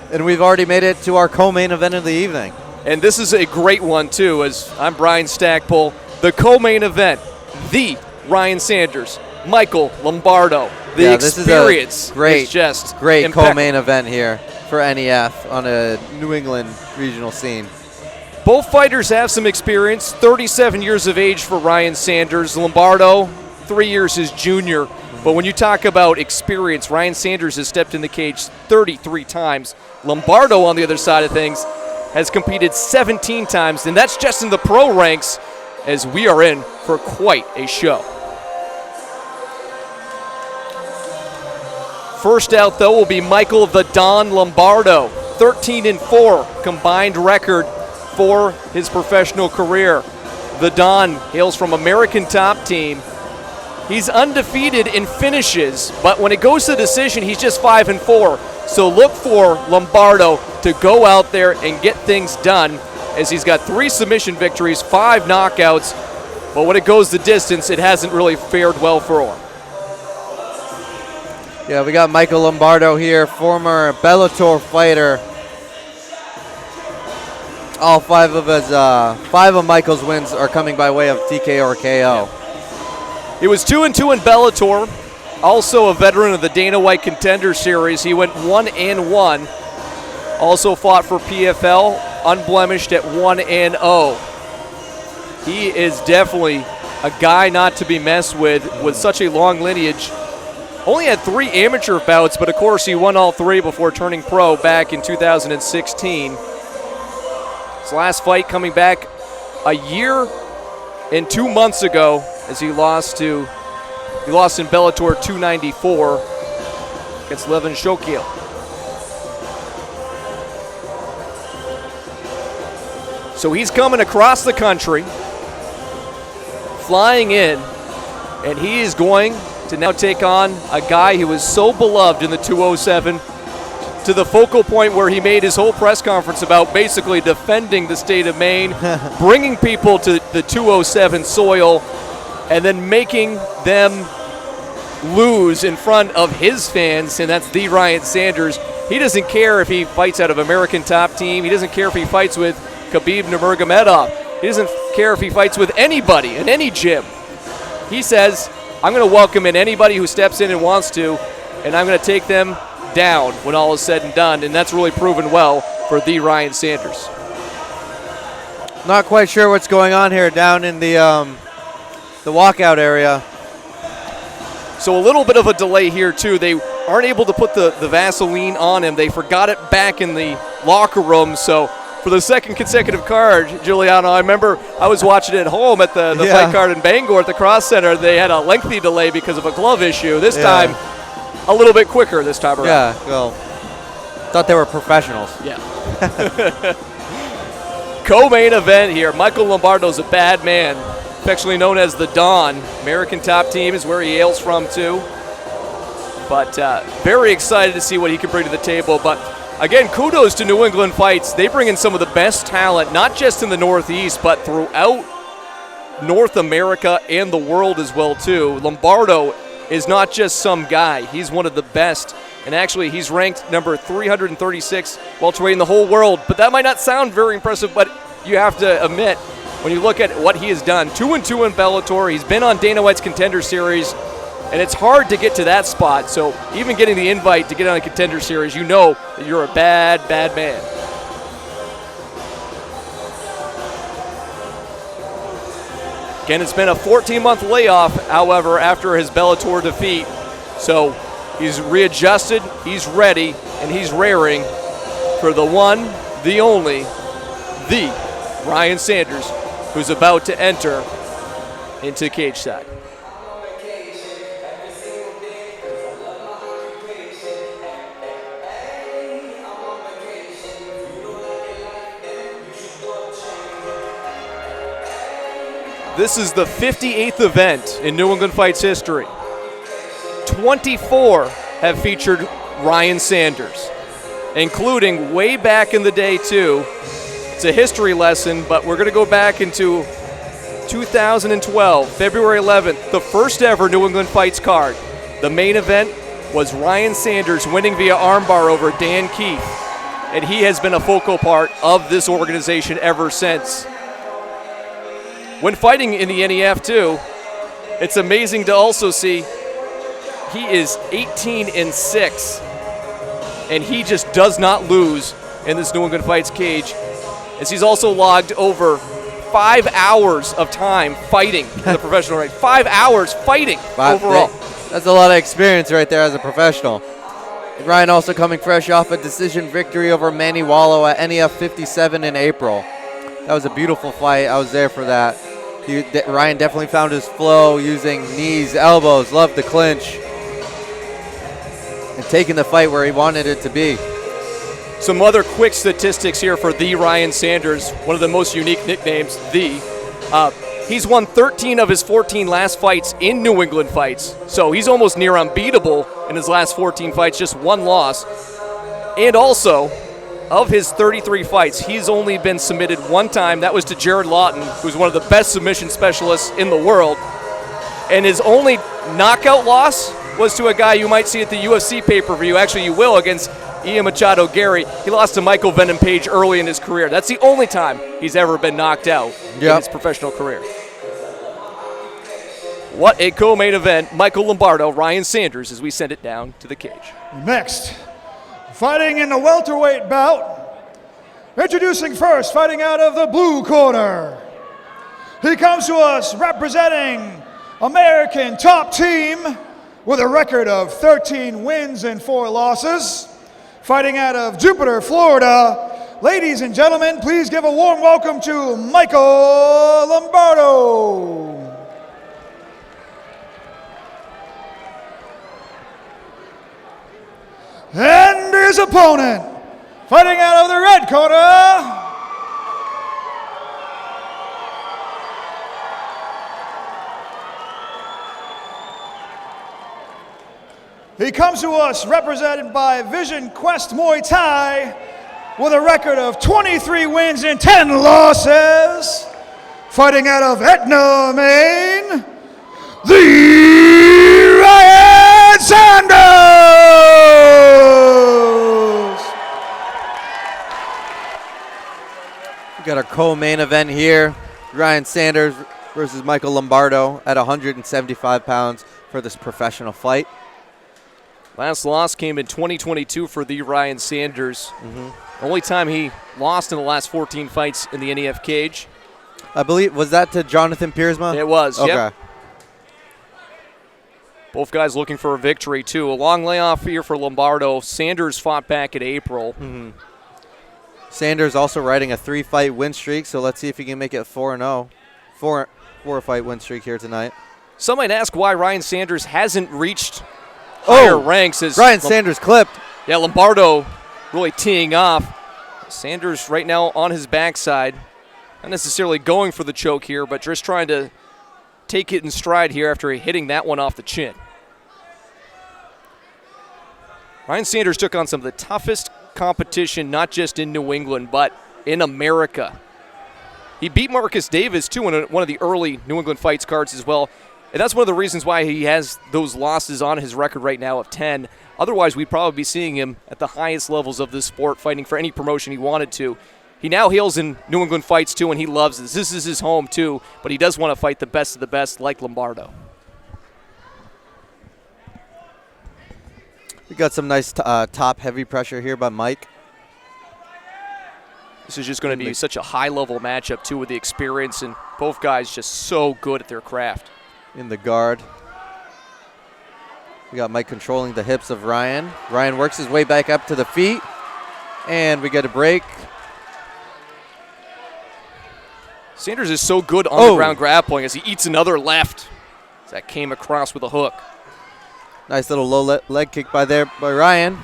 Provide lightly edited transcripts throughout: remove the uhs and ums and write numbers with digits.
And we've already made it to our co-main event of the evening. And this is a great one, too, as I'm Brian Stackpole. The co-main event, the Ryan Sanders, Michael Lombardo. The experience is just great impeccable. co-main event here for NEF on a New England regional scene. Both fighters have some experience. 37 years of age for Ryan Sanders. Lombardo, 3 years his junior. But when you talk about experience, Ryan Sanders has stepped in the cage 33 times. Lombardo, on the other side of things, has competed 17 times, and that's just in the pro ranks, as we are in for quite a show. First out, though, will be Michael the Don Lombardo. 13-4 combined record for his professional career. The Don hails from American Top Team. He's undefeated in finishes, but when it goes to decision, he's just 5-4. So look for Lombardo to go out there and get things done, as he's got 3 submission victories, 5 knockouts. But when it goes the distance, it hasn't really fared well for him. Yeah, we got Michael Lombardo here, former Bellator fighter. All 5 of Michael's wins are coming by way of TKO or KO. He was 2-2 in Bellator, also a veteran of the Dana White Contender Series. He went 1-1. Also fought for PFL, unblemished at 1-0. He is definitely a guy not to be messed with such a long lineage. Only had 3 amateur bouts, but of course he won all 3 before turning pro back in 2016. His last fight coming back a year and 2 months ago, as he lost in Bellator 294 against Levin Shokiel. So he's coming across the country, flying in, and he is going to now take on a guy who was so beloved in the 207, to the focal point where he made his whole press conference about basically defending the state of Maine, bringing people to the 207 soil, and then making them lose in front of his fans, and that's the Ryan Sanders. He doesn't care if he fights out of American Top Team. He doesn't care if he fights with Khabib Nurmagomedov. He doesn't care if he fights with anybody in any gym. He says, I'm going to welcome in anybody who steps in and wants to, and I'm going to take them down when all is said and done, and that's really proven well for the Ryan Sanders. Not quite sure what's going on here down in the walkout area. So a little bit of a delay here, too. They aren't able to put the Vaseline on him. They forgot it back in the locker room. So for the second consecutive card, Giuliano, I remember I was watching it at home at the fight card in Bangor at the Cross Center. They had a lengthy delay because of a glove issue. This time, a little bit quicker this time around. Yeah, well, thought they were professionals. Yeah. Co-main event here. Michael Lombardo's a bad man, affectionately known as the Don. American Top Team is where he hails from, too. But very excited to see what he can bring to the table. But, again, kudos to New England Fights. They bring in some of the best talent, not just in the Northeast, but throughout North America and the world as well, too. Lombardo is not just some guy. He's one of the best. And actually, he's ranked number 336 welterweight in the whole world. But that might not sound very impressive, but you have to admit, when you look at what he has done, 2-2 in Bellator, he's been on Dana White's Contender Series, and it's hard to get to that spot. So even getting the invite to get on a Contender Series, you know that you're a bad, bad man. Again, it's been a 14-month layoff, however, after his Bellator defeat. So he's readjusted, he's ready, and he's raring for the one, the only, the Ryan Sanders, who's about to enter into cage side. This is the 58th event in New England Fights history. 24 have featured Ryan Sanders, including way back in the day, too. It's a history lesson, but we're going to go back into 2012, February 11th, the first ever New England Fights card. The main event was Ryan Sanders winning via armbar over Dan Keith. and he has been a focal part of this organization ever since. When fighting in the NEF too, it's amazing to also see he is 18-6, and he just does not lose in this New England Fights cage, as he's also logged over 5 hours of time fighting in the professional range. 5 hours fighting overall. That's a lot of experience right there as a professional. Ryan also coming fresh off a decision victory over Manny Wallow at NEF 57 in April. That was a beautiful fight. I was there for that. Ryan definitely found his flow using knees, elbows, loved the clinch, and taking the fight where he wanted it to be. Some other quick statistics here for the Ryan Sanders, one of the most unique nicknames, the. He's won 13 of his 14 last fights in New England Fights, so he's almost near unbeatable in his last 14 fights, just one loss. And also, of his 33 fights, he's only been submitted one time. That was to Jared Lawton, who's one of the best submission specialists in the world. And his only knockout loss was to a guy you might see at the UFC pay-per-view. Actually, you will, against Ian Machado Gary. He lost to Michael Venom Page early in his career. That's the only time he's ever been knocked out in his professional career. What a co-main event. Michael Lombardo, Ryan Sanders, as we send it down to the cage. Next, fighting in the welterweight bout, introducing first, fighting out of the blue corner. He comes to us representing American Top Team with a record of 13 wins and 4 losses. Fighting out of Jupiter, Florida. Ladies and gentlemen, please give a warm welcome to Michael Lombardo. And his opponent, fighting out of the red corner, he comes to us represented by Vision Quest Muay Thai with a record of 23 wins and 10 losses. Fighting out of Etna, Maine, the Ryan Sanders. We got our co-main event here. Ryan Sanders versus Michael Lombardo at 175 pounds for this professional fight. Last loss came in 2022 for the Ryan Sanders. Only time he lost in the last 14 fights in the NEF cage. I believe, was that to Jonathan Piersma? It was, okay. Yep. Both guys looking for a victory, too. A long layoff here for Lombardo. Sanders fought back in April. Sanders also riding a 3-fight win streak, so let's see if he can make it 4-0. Four-fight win streak here tonight. Some might ask why Ryan Sanders hasn't reached higher ranks. As Ryan Sanders clipped. Yeah, Lombardo really teeing off. Sanders right now on his backside. Not necessarily going for the choke here, but just trying to take it in stride here after hitting that one off the chin. Ryan Sanders took on some of the toughest competition, not just in New England, but in America. He beat Marcus Davis, too, in one of the early New England Fights cards as well. And that's one of the reasons why he has those losses on his record right now of 10. Otherwise, we'd probably be seeing him at the highest levels of this sport, fighting for any promotion he wanted to. He now hails in New England Fights, too, and he loves this. This is his home, too, but he does want to fight the best of the best like Lombardo. We got some nice top heavy pressure here by Mike. This is just going to be such a high-level matchup, too, with the experience, and both guys just so good at their craft. In the guard. We got Mike controlling the hips of Ryan. Ryan works his way back up to the feet, and we get a break. Sanders is so good on the ground grappling as he eats another left. As that came across with a hook. Nice little low leg kick by Ryan.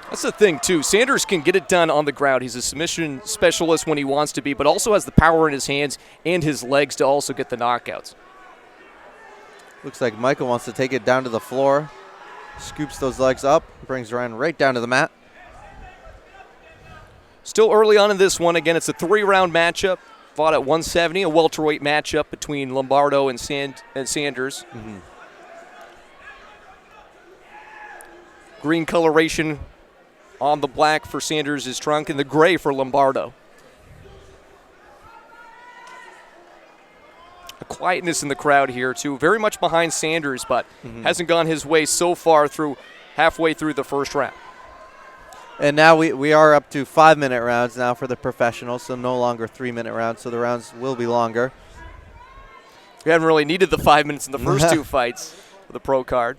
That's the thing, too. Sanders can get it done on the ground. He's a submission specialist when he wants to be, but also has the power in his hands and his legs to also get the knockouts. Looks like Michael wants to take it down to the floor. Scoops those legs up, brings Ryan right down to the mat. Still early on in this one. Again, it's a 3-round matchup. Fought at 170, a welterweight matchup between Lombardo and Sanders. green coloration on the black for Sanders' trunk and the gray for Lombardo. A quietness in the crowd here, too. Very much behind Sanders, but hasn't gone his way so far through halfway through the first round. And now we are up to 5-minute rounds now for the professionals, so no longer 3-minute rounds, so the rounds will be longer. We haven't really needed the 5 minutes in the first two fights for the pro card.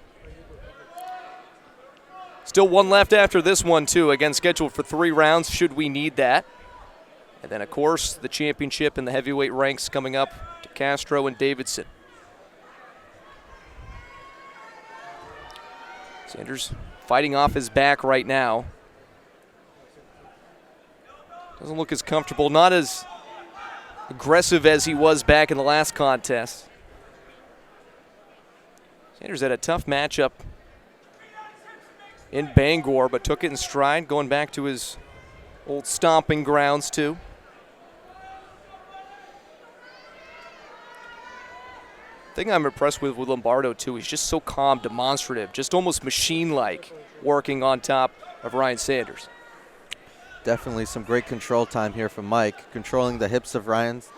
Still one left after this one, too. Again, scheduled for 3 rounds, should we need that. And then, of course, the championship in the heavyweight ranks coming up to Castro and Davidson. Sanders fighting off his back right now. Doesn't look as comfortable, not as aggressive as he was back in the last contest. Sanders had a tough matchup in Bangor, but took it in stride, going back to his old stomping grounds, too. The thing I'm impressed with Lombardo, too, he's just so calm, demonstrative, just almost machine-like working on top of Ryan Sanders. Definitely some great control time here from Mike, controlling the hips of Ryan's.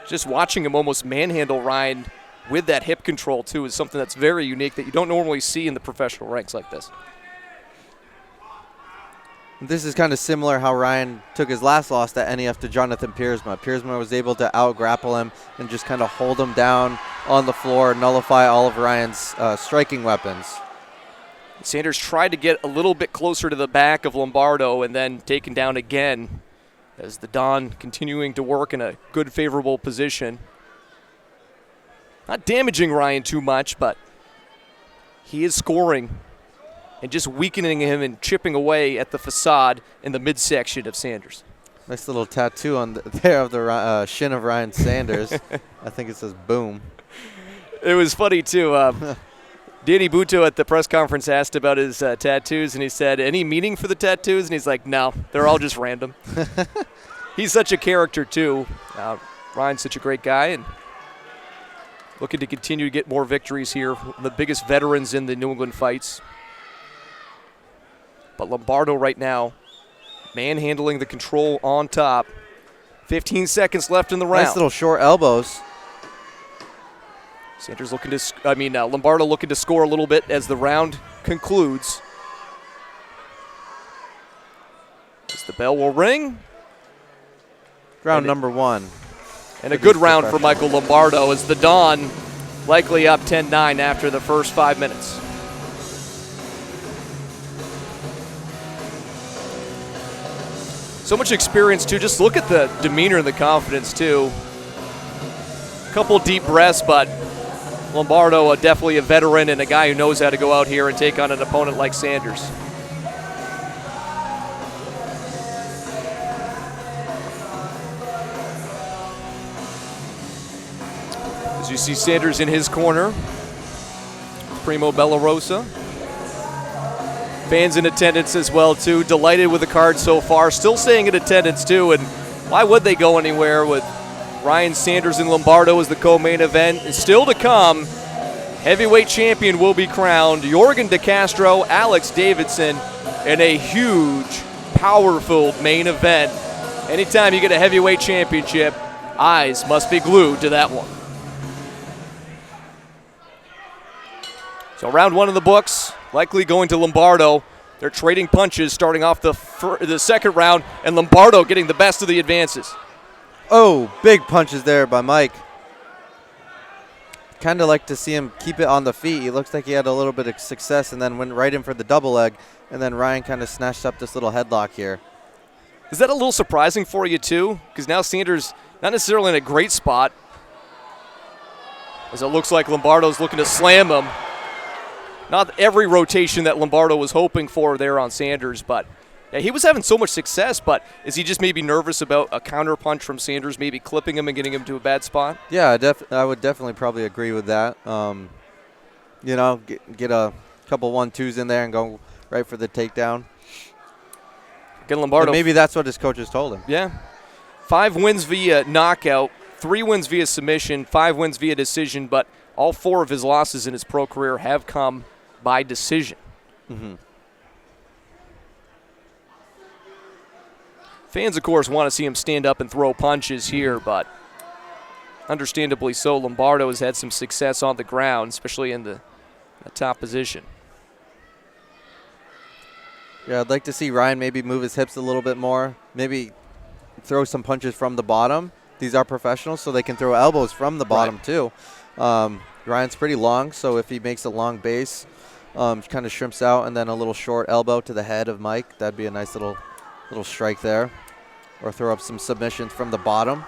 Just watching him almost manhandle Ryan with that hip control, too, is something that's very unique that you don't normally see in the professional ranks like this. This is kind of similar how Ryan took his last loss at NEF to Jonathan Piersma. Piersma was able to out-grapple him and just kind of hold him down on the floor, nullify all of Ryan's striking weapons. Sanders tried to get a little bit closer to the back of Lombardo and then taken down again as the Don continuing to work in a good, favorable position. Not damaging Ryan too much, but he is scoring and just weakening him and chipping away at the facade in the midsection of Sanders. Nice little tattoo on there of the shin of Ryan Sanders. I think it says boom. It was funny, too. Danny Buto at the press conference asked about his tattoos, and he said, any meaning for the tattoos? And he's like, no, they're all just random. He's such a character, too. Ryan's such a great guy, and looking to continue to get more victories here. The biggest veterans in the New England fights. But Lombardo right now, manhandling the control on top. 15 seconds left in the round. Nice little short elbows. Sanders looking to, Lombardo looking to score a little bit as the round concludes. As the bell will ring. Round number 1. And a good round for Michael Lombardo as the Don likely up 10-9 after the first 5 minutes. So much experience, too. Just look at the demeanor and the confidence, too. A couple deep breaths, but Lombardo, definitely a veteran and a guy who knows how to go out here and take on an opponent like Sanders. As you see Sanders in his corner, Primo Bellarosa. Fans in attendance as well, too. Delighted with the card so far. Still staying in attendance, too. And why would they go anywhere with Ryan Sanders and Lombardo as the co-main event? And still to come, heavyweight champion will be crowned. Yorgan De Castro, Alex Davidson, in a huge, power-filled main event. Anytime you get a heavyweight championship, eyes must be glued to that one. So round 1 of the books, likely going to Lombardo. They're trading punches starting off the second round, and Lombardo getting the best of the advances. Oh, big punches there by Mike. Kind of like to see him keep it on the feet. He looks like he had a little bit of success and then went right in for the double leg, and then Ryan kind of snatched up this little headlock here. Is that a little surprising for you, too? Because now Sanders not necessarily in a great spot, as it looks like Lombardo's looking to slam him. Not every rotation that Lombardo was hoping for there on Sanders, but yeah, he was having so much success, but is he just maybe nervous about a counter punch from Sanders, maybe clipping him and getting him to a bad spot? Yeah, I would definitely probably agree with that. Get a couple 1-2s in there and go right for the takedown. Get Lombardo. And maybe that's what his coaches told him. Yeah. 5 wins via knockout, 3 wins via submission, 5 wins via decision, but all 4 of his losses in his pro career have come by decision. Fans, of course, want to see him stand up and throw punches here, but understandably so, Lombardo has had some success on the ground, especially in the top position. Yeah, I'd like to see Ryan maybe move his hips a little bit more, maybe throw some punches from the bottom. These are professionals, so they can throw elbows from the bottom too. Ryan's pretty long, so if he makes a long base, kind of shrimps out, and then a little short elbow to the head of Mike, that'd be a nice little strike there. Or throw up some submissions from the bottom.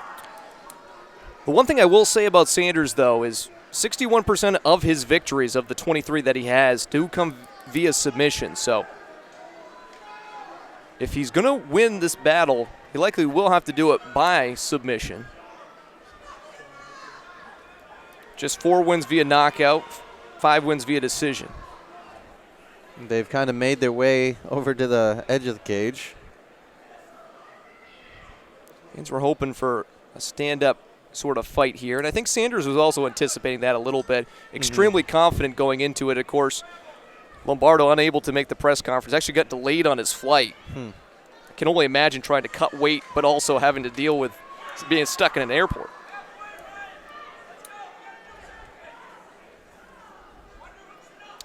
The one thing I will say about Sanders, though, is 61% of his victories of the 23 that he has do come via submission. So if he's going to win this battle, he likely will have to do it by submission. Just 4 wins via knockout, 5 wins via decision. They've kind of made their way over to the edge of the cage. Fans were hoping for a stand-up sort of fight here, and I think Sanders was also anticipating that a little bit. Extremely confident going into it. Of course, Lombardo unable to make the press conference. Actually got delayed on his flight. I can only imagine trying to cut weight, but also having to deal with being stuck in an airport.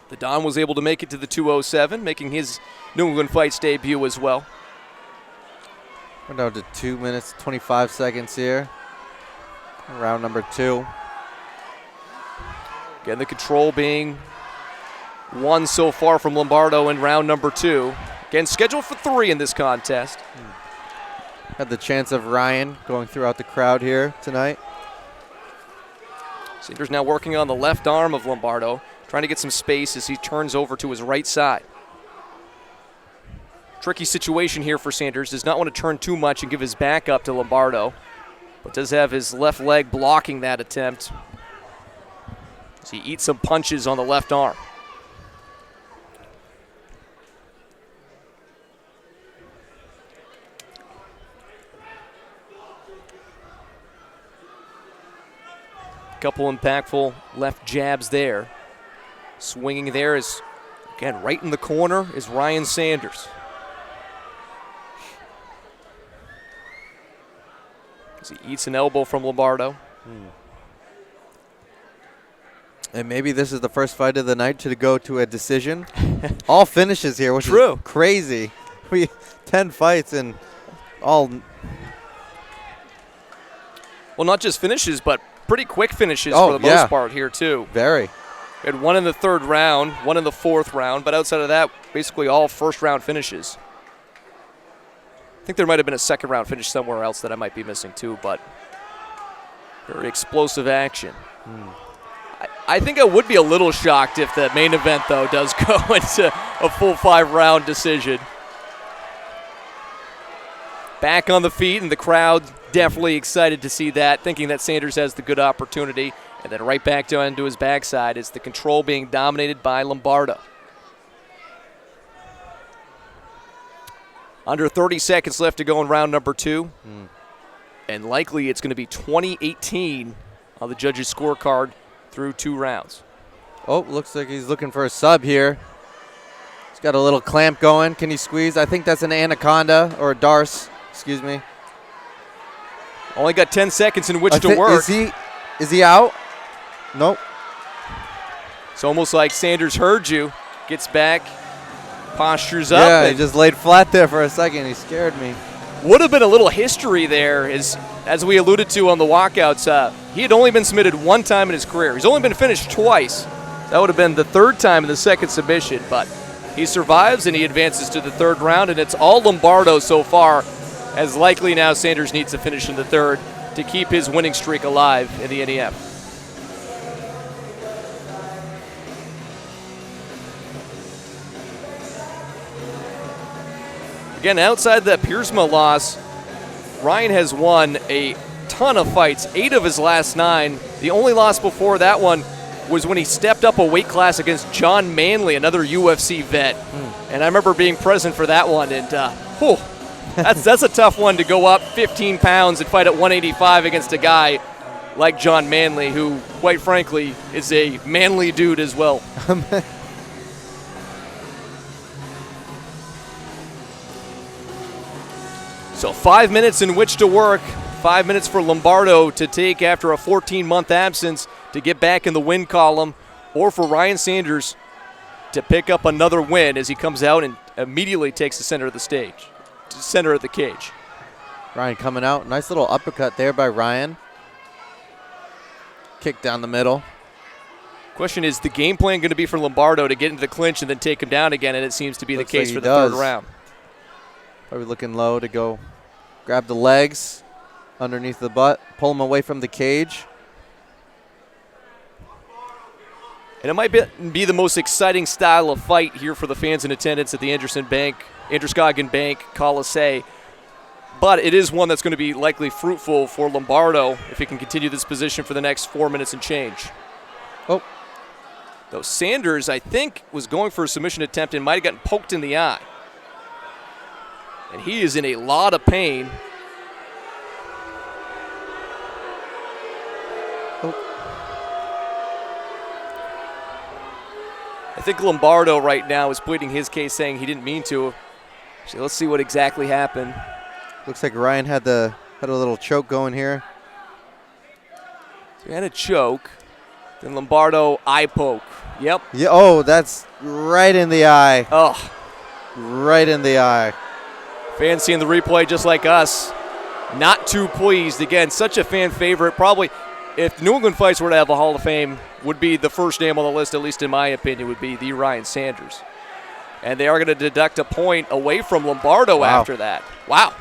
The Don was able to make it to the 207, making his New England Fights debut as well. We're down to 2 minutes, 25 seconds here. Round number 2. Again, the control being won so far from Lombardo in round number 2. Again, scheduled for 3 in this contest. Had the chance of Ryan going throughout the crowd here tonight. Sanders now working on the left arm of Lombardo, trying to get some space as he turns over to his right side. Tricky situation here for Sanders. Does not want to turn too much and give his back up to Lombardo, but does have his left leg blocking that attempt as he eats some punches on the left arm. Couple impactful left jabs there. Swinging there is, again, right in the corner is Ryan Sanders. As he eats an elbow from Lombardo. And maybe this is the first fight of the night to go to a decision. All finishes here, which True. is crazy. 10 fights and all. Well, not just finishes, but pretty quick finishes for the most part here, too. Very. We had 1 in the 3rd round, 1 in the 4th round, but outside of that, basically all first-round finishes. I think there might have been a 2nd round finish somewhere else that I might be missing, too, but very explosive action. I think I would be a little shocked if the main event, though, does go into a full 5-round decision. Back on the feet, and the crowd definitely excited to see that, thinking that Sanders has the good opportunity. And then right back down to his backside is the control being dominated by Lombardo. Under 30 seconds left to go in round number 2. And likely it's going to be 20-18 on the judges' scorecard through 2 rounds. Oh, looks like he's looking for a sub here. He's got a little clamp going. Can he squeeze? I think that's an anaconda or a darce. Excuse me. Only got 10 seconds in which to work. Is he out? Nope. It's almost like Sanders heard you, gets back, postures up. Yeah, he just laid flat there for a second. He scared me. Would have been a little history there, as we alluded to on the walkouts. He had only been submitted 1 time in his career. He's only been finished twice. That would have been the 3rd time in the 2nd submission, but he survives and he advances to the 3rd round, and it's all Lombardo so far, as likely now Sanders needs to finish in the 3rd to keep his winning streak alive in the NEF. Again, outside that Piersma loss, Ryan has won a ton of fights, 8 of his last 9. The only loss before that one was when he stepped up a weight class against John Manley, another UFC vet. And I remember being present for that one, and that's a tough one to go up 15 pounds and fight at 185 against a guy like John Manley, who, quite frankly, is a manly dude as well. So 5 minutes in which to work. 5 minutes for Lombardo to take after a 14-month absence to get back in the win column, or for Ryan Sanders to pick up another win as he comes out and immediately takes the center of the cage. Ryan coming out. Nice little uppercut there by Ryan. Kick down the middle. Question is the game plan going to be for Lombardo to get into the clinch and then take him down again, and it seems to be Looks the case like for the does. third round. Probably looking low to go grab the legs underneath the butt, pull him away from the cage. And it might be the most exciting style of fight here for the fans in attendance at the Androscoggin Bank Coliseum. But it is one that's going to be likely fruitful for Lombardo if he can continue this position for the next 4 minutes and change. Oh. Though Sanders, I think, was going for a submission attempt and might have gotten poked in the eye. And he is in a lot of pain. Oh. I think Lombardo right now is pleading his case, saying he didn't mean to. So let's see what exactly happened. Looks like Ryan had a little choke going here. So he had a choke. Then Lombardo eye poke. Yep. Yeah. Oh, that's right in the eye. Oh. Right in the eye. Fans seeing the replay just like us. Not too pleased. Again, such a fan favorite. Probably, if New England Fights were to have a Hall of Fame, would be the first name on the list, at least in my opinion, would be the Ryan Sanders. And they are going to deduct a point away from Lombardo after that. Wow.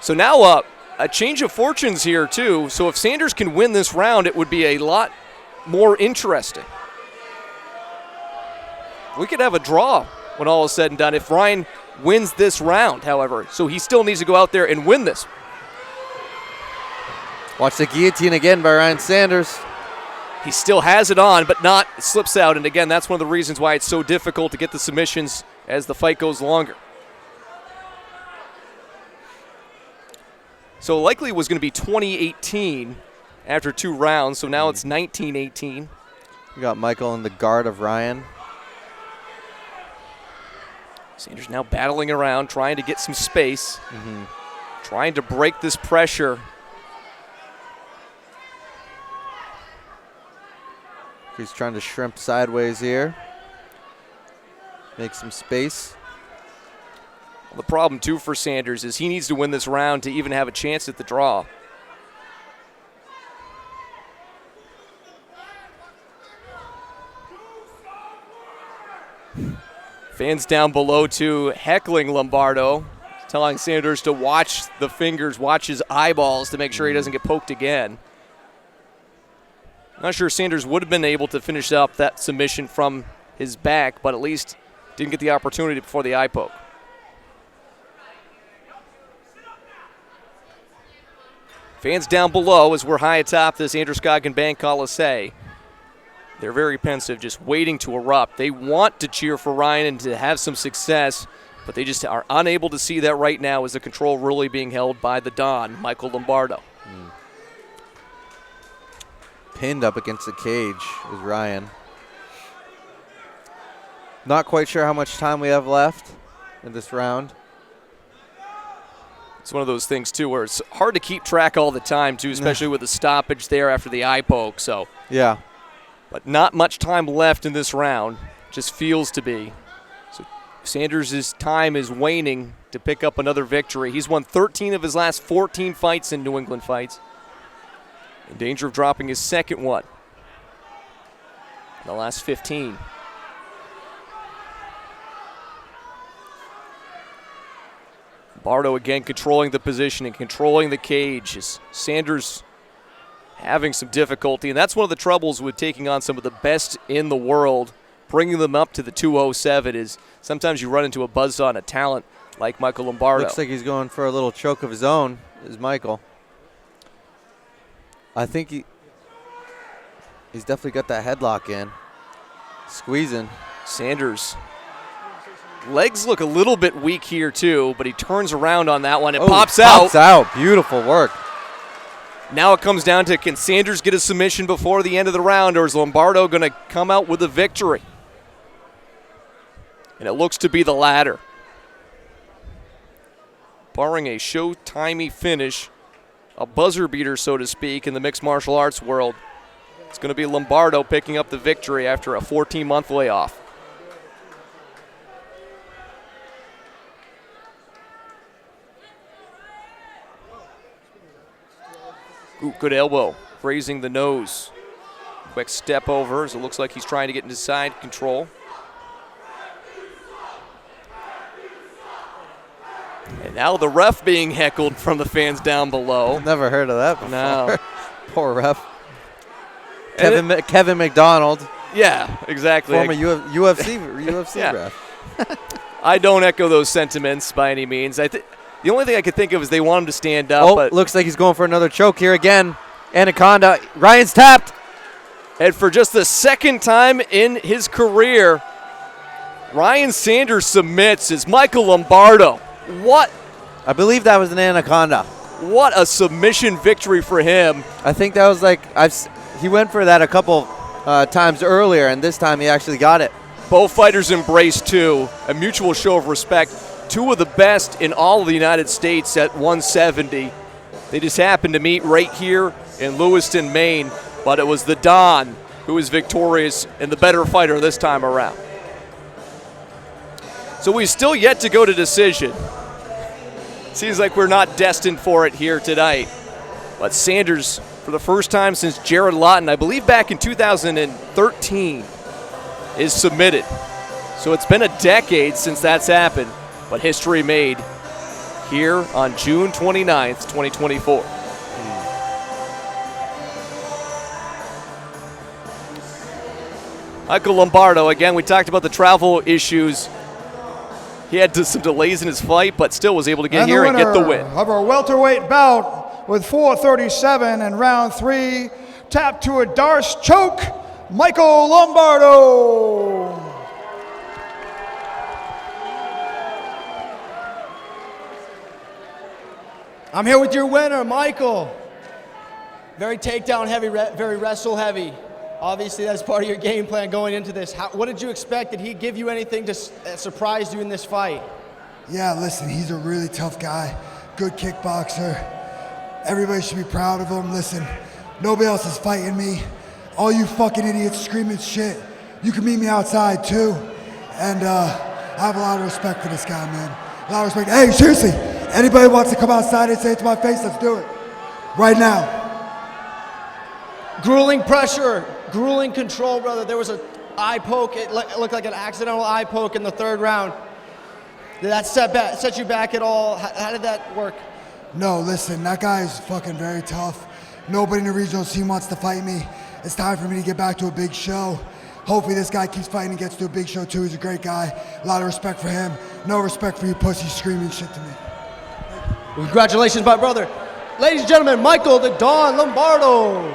So now a change of fortunes here, too. So if Sanders can win this round, it would be a lot more interesting. We could have a draw when all is said and done if Ryan wins this round, however. So he still needs to go out there and win this. Watch the guillotine again by Ryan Sanders. He still has it on, but not slips out. And again, that's one of the reasons why it's so difficult to get the submissions as the fight goes longer. So likely it was going to be 20-18 after 2 rounds, so now it's 19-18. We got Michael in the guard of Ryan. Sanders now battling around, trying to get some space, trying to break this pressure. He's trying to shrimp sideways here. Make some space. Well, the problem, too, for Sanders is he needs to win this round to even have a chance at the draw. Fans down below, too, heckling Lombardo, telling Sanders to watch the fingers, watch his eyeballs to make sure he doesn't get poked again. Not sure Sanders would have been able to finish up that submission from his back, but at least didn't get the opportunity before the eye poke. Fans down below as we're high atop this Androscoggin Bank Coliseum. They're very pensive, just waiting to erupt. They want to cheer for Ryan and to have some success, but they just are unable to see that right now as the control really being held by the Don, Michael Lombardo. Pinned up against the cage is Ryan. Not quite sure how much time we have left in this round. It's one of those things, too, where it's hard to keep track all the time, too, especially with the stoppage there after the eye poke. So, yeah. But not much time left in this round. Just feels to be. So Sanders' time is waning to pick up another victory. He's won 13 of his last 14 fights in New England Fights. In danger of dropping his second one in the last 15. Bardo again controlling the position and controlling the cage as Sanders having some difficulty. And that's one of the troubles with taking on some of the best in the world. Bringing them up to the 207 is sometimes you run into a buzzsaw on a talent like Michael Lombardo. Looks like he's going for a little choke of his own, is Michael. I think he's definitely got that headlock in. Squeezing. Sanders. Legs look a little bit weak here, too, but he turns around on that one. It pops out. Pops out. Beautiful work. Now it comes down to, can Sanders get a submission before the end of the round, or is Lombardo going to come out with a victory? And it looks to be the latter. barring a showtimey finish, a buzzer beater, so to speak, in the mixed martial arts world, it's going to be Lombardo picking up the victory after a 14-month layoff. Ooh, good elbow, raising the nose. Quick step over as it looks like he's trying to get into side control. And now the ref being heckled from the fans down below. Never heard of that before. No. Poor ref. Kevin McDonald. Yeah, exactly. Former UFC Yeah. ref. I don't echo those sentiments by any means. The only thing I could think of is they want him to stand up. Oh, but looks like he's going for another choke here again. Anaconda. Ryan's tapped. And for just the second time in his career, Ryan Sanders submits as Michael Lombardo. What? I believe that was an Anaconda. What a submission victory for him. I think that was he went for that a couple times earlier, and this time he actually got it. Both fighters embraced, too. A mutual show of respect. Two of the best in all of the United States at 170. They just happened to meet right here in Lewiston, Maine, but it was the Don who was victorious and the better fighter this time around. So we still yet to go to decision. Seems like we're not destined for it here tonight. But Sanders, for the first time since Jared Lawton, I believe back in 2013, is submitted. So it's been a decade since that's happened, but history made here on June 29th, 2024. Michael Lombardo, again, we talked about the travel issues. He had some delays in his fight, but still was able to get here and get the win. Of our welterweight bout with 4:37 in round 3, tap to a Darce choke, Michael Lombardo. I'm here with your winner, Michael. Very takedown heavy, very wrestle heavy. Obviously, that's part of your game plan going into this. What did you expect? Did he give you anything to surprise you in this fight? Yeah, listen, he's a really tough guy, good kickboxer. Everybody should be proud of him. Listen, nobody else is fighting me. All you fucking idiots screaming shit, you can meet me outside too. And I have a lot of respect for this guy, man. A lot of respect. Hey, seriously, anybody wants to come outside and say it to my face, let's do it. Right now. Grueling pressure, grueling control, brother. There was an eye poke. It looked like an accidental eye poke in the third round. Did that set you back at all? How did that work? No, listen, that guy is fucking very tough. Nobody in the regional scene wants to fight me. It's time for me to get back to a big show. Hopefully this guy keeps fighting and gets to a big show too. He's a great guy. A lot of respect for him. No respect for you pussies screaming shit to me. Congratulations, my brother. Ladies and gentlemen, Michael the Don Lombardo.